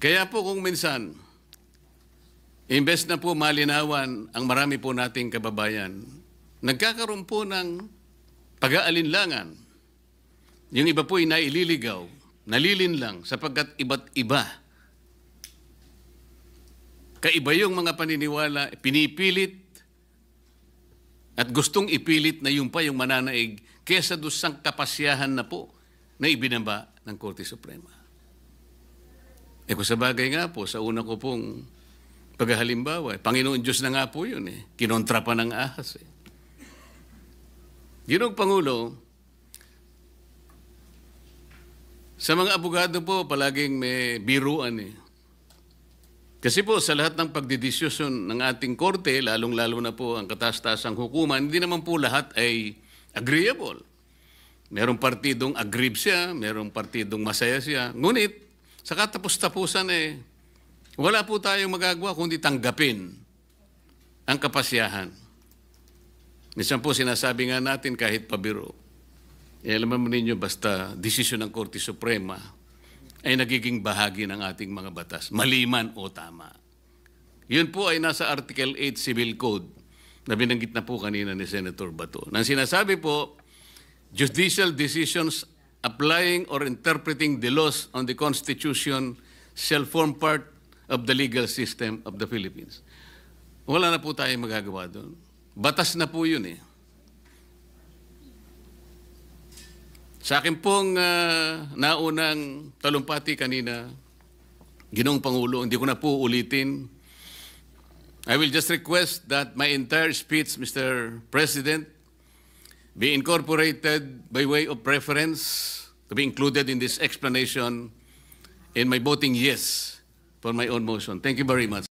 Kaya po kung minsan, imbes na po malinawan ang marami po nating kababayan, nagkakaroon po ng pag-aalinlangan. Yung iba po ay naililigaw, nalilinlang sapagkat iba't iba. Kaiba yung mga paniniwala, pinipilit at gustong ipilit na yung pa yung mananaig kesa doon sang kapasyahan na po na ibinaba ng Korte Suprema. Kung sa bagay nga po, sa una ko pong paghalimbawa, Panginoon Diyos na nga po yun kinontra pa ng ahas Ginoong Pangulo, sa mga abogado po, palaging may biruan Kasi po sa lahat ng pagdidiskusyon ng ating korte, lalong-lalo na po ang kataas-taasang hukuman, hindi naman po lahat ay agreeable. Merong partidong aggrieved siya, merong partidong masaya siya. Ngunit, sa katapos-tapusan wala po tayong magagawa kundi tanggapin ang kapasyahan. Minsan po sinasabi nga natin kahit pabiro, alam mo ninyo basta desisyon ng Korte Suprema ay nagiging bahagi ng ating mga batas, maliman o tama. Yun po ay nasa Article 8 Civil Code na binanggit na po kanina ni Senator Bato. Nang sinasabi po, judicial decisions applying or interpreting the laws on the Constitution shall form part of the legal system of the Philippines. Wala na po tayong magagawa doon. Batas na po yun Sa akin pong naunang talumpati kanina, Ginoong Pangulo, hindi ko na po ulitin. I will just request that my entire speech, Mr. President, be incorporated by way of preference to be included in this explanation in my voting yes for my own motion. Thank you very much.